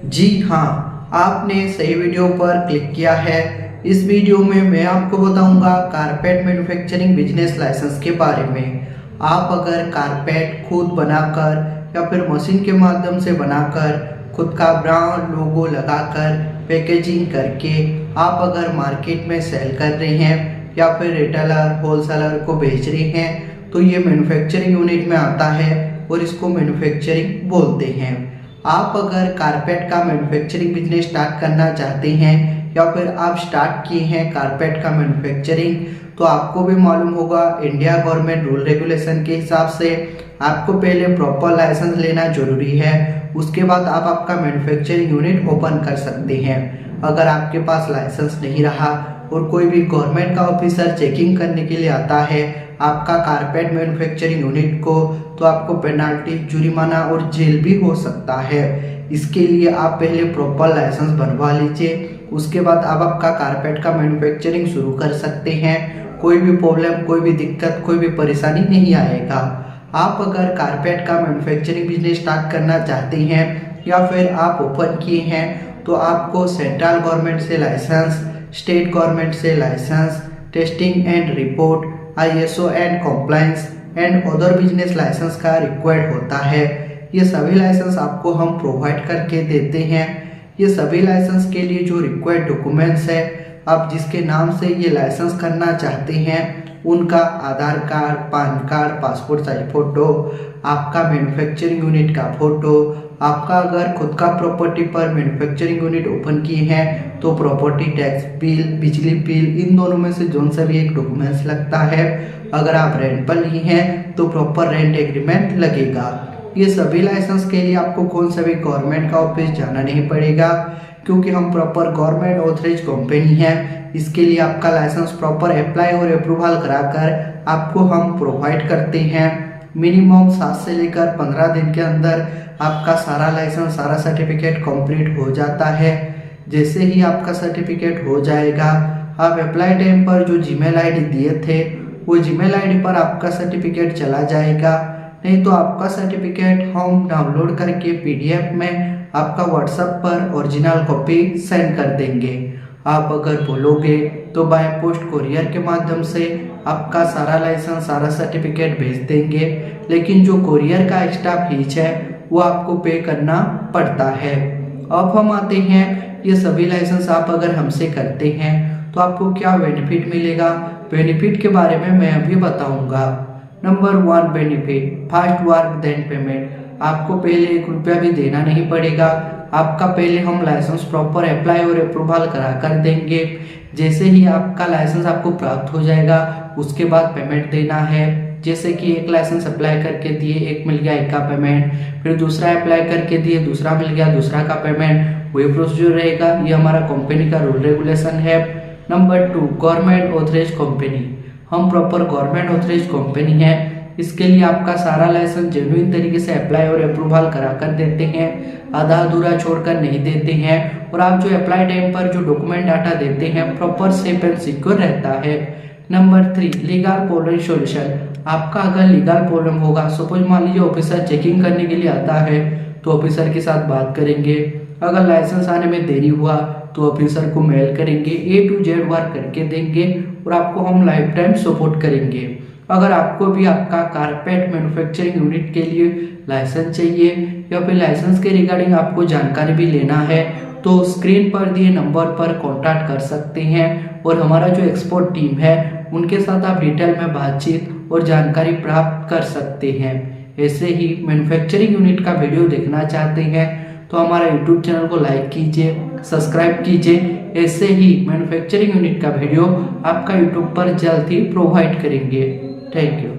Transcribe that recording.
जी हाँ, आपने सही वीडियो पर क्लिक किया है। इस वीडियो में मैं आपको बताऊंगा कारपेट मैन्युफैक्चरिंग बिजनेस लाइसेंस के बारे में। आप अगर कारपेट खुद बनाकर या फिर मशीन के माध्यम से बनाकर खुद का ब्रांड लोगो लगाकर पैकेजिंग करके आप अगर मार्केट में सेल कर रहे हैं या फिर रिटेलर होलसेलर को बेच रहे हैं तो ये मैन्युफैक्चरिंग यूनिट में आता है और इसको मैन्युफैक्चरिंग बोलते हैं। आप अगर कारपेट का मैन्युफैक्चरिंग बिजनेस स्टार्ट करना चाहते हैं या फिर आप स्टार्ट किए हैं कारपेट का मैन्युफैक्चरिंग तो आपको भी मालूम होगा इंडिया गवर्नमेंट रूल रेगुलेशन के हिसाब से आपको पहले प्रॉपर लाइसेंस लेना जरूरी है। उसके बाद आप आपका मैन्युफैक्चरिंग यूनिट ओपन कर सकते हैं। अगर आपके पास लाइसेंस नहीं रहा और कोई भी गवर्नमेंट का ऑफिसर चेकिंग करने के लिए आता है आपका कारपेट मैन्युफैक्चरिंग यूनिट को तो आपको पेनाल्टी जुर्माना और जेल भी हो सकता है। इसके लिए आप पहले प्रॉपर लाइसेंस बनवा लीजिए, उसके बाद आप आपका कारपेट का मैन्युफैक्चरिंग शुरू कर सकते हैं। कोई भी प्रॉब्लम, कोई भी दिक्कत, कोई भी परेशानी नहीं आएगा। आप अगर कारपेट का मैन्युफैक्चरिंग बिजनेस स्टार्ट करना चाहते हैं या फिर आप ओपन किए हैं तो आपको सेंट्रल गवर्नमेंट से लाइसेंस, स्टेट गवर्नमेंट से licence, testing and report, ISO and compliance and other business licence का रिक्वायर्ड होता है। ये सभी लाइसेंस आपको हम प्रोवाइड करके देते हैं। ये सभी लाइसेंस के लिए जो रिक्वायर्ड डॉक्यूमेंट्स है, आप जिसके नाम से ये लाइसेंस करना चाहते हैं उनका Aadhaar card, PAN card, passport size photo, आपका मैन्युफैक्चरिंग यूनिट का फोटो, आपका अगर खुद का प्रॉपर्टी पर मैन्युफैक्चरिंग यूनिट ओपन किए हैं तो प्रॉपर्टी टैक्स बिल, बिजली बिल, इन दोनों में से जोन सा भी एक डॉक्यूमेंट्स लगता है। अगर आप रेंट पर लिए हैं तो प्रॉपर रेंट एग्रीमेंट लगेगा। ये सभी लाइसेंस के लिए आपको कौन सा भी गवर्नमेंट का ऑफिस जाना नहीं पड़ेगा क्योंकि हम प्रॉपर गवर्नमेंट ऑथराइज कंपनी है। इसके लिए आपका लाइसेंस प्रॉपर अप्लाई और अप्रूवल कराकर आपको हम प्रोवाइड करते हैं। मिनिमम 7 से लेकर 15 दिन के अंदर आपका सारा लाइसेंस, सारा सर्टिफिकेट कंप्लीट हो जाता है। जैसे ही आपका सर्टिफिकेट हो जाएगा आप अप्लाई टाइम पर जो जीमेल आईडी दिए थे वो जीमेल आईडी पर आपका सर्टिफिकेट चला जाएगा। नहीं तो आपका सर्टिफिकेट हम डाउनलोड करके PDF में आपका व्हाट्सएप पर ओरिजिनल कॉपी सेंड कर देंगे। आप अगर बोलोगे तो बाय पोस्ट कोरियर के माध्यम से आपका सारा लाइसेंस, सारा सर्टिफिकेट भेज देंगे, लेकिन जो कोरियर का एक्स्ट्रा फीस है वो आपको पे करना पड़ता है। अब हम आते हैं ये सभी लाइसेंस आप अगर हमसे करते हैं तो आपको क्या बेनिफिट मिलेगा। बेनिफिट के बारे में मैं अभी बताऊंगा। Number 1 benefit, fast work then payment. आपको पहले 1 रुपया भी देना नहीं पड़ेगा। आपका पहले हम लाइसेंस प्रॉपर अप्लाई और अप्रूवल करा कर देंगे। जैसे ही आपका लाइसेंस आपको प्राप्त हो जाएगा उसके बाद पेमेंट देना है। जैसे कि एक लाइसेंस अप्लाई करके दिए, एक मिल गया, एक का पेमेंट, फिर दूसरा अप्लाई करके दिए, दूसरा मिल गया, दूसरा का पेमेंट, वही प्रोसीजर रहेगा। ये हमारा कंपनी का रूल रेगुलेशन है। Number 2 government authorise company. हम प्रॉपर गवर्नमेंट ऑथराइज कंपनी है। इसके लिए आपका सारा लाइसेंस जेन्युइन तरीके से अप्लाई और अप्रूवल करा कर देते हैं, आधा अधूरा छोड़कर नहीं देते हैं। और आप जो अप्लाई टाइम पर जो डॉक्यूमेंट डाटा देते हैं प्रॉपर सेफ एंड सिक्योर रहता है। Number 3 legal problem solution. आपका अगर लीगल प्रॉब्लम होगा, सपोज मान लीजिए ऑफिसर चेकिंग करने के लिए आता है तो ऑफिसर के साथ बात करेंगे। अगर लाइसेंस आने में देरी हुआ तो ऑफिसर को मेल करेंगे, A to Z वर्क करके देंगे और आपको हम लाइफ टाइम सपोर्ट करेंगे। अगर आपको भी आपका कारपेट मैन्युफैक्चरिंग यूनिट के लिए लाइसेंस चाहिए या फिर लाइसेंस के रिगार्डिंग आपको जानकारी भी लेना है तो स्क्रीन पर दिए नंबर पर कांटेक्ट कर सकते हैं और हमारा जो एक्सपर्ट टीम है उनके साथ आप डिटेल में बातचीत और जानकारी प्राप्त कर सकते हैं। ऐसे ही मैन्युफैक्चरिंग यूनिट का वीडियो देखना चाहते हैं तो हमारा YouTube चैनल को लाइक कीजिए, सब्सक्राइब कीजिए। ऐसे ही मैन्युफैक्चरिंग यूनिट का वीडियो आपका YouTube पर जल्द ही प्रोवाइड करेंगे। Thank you.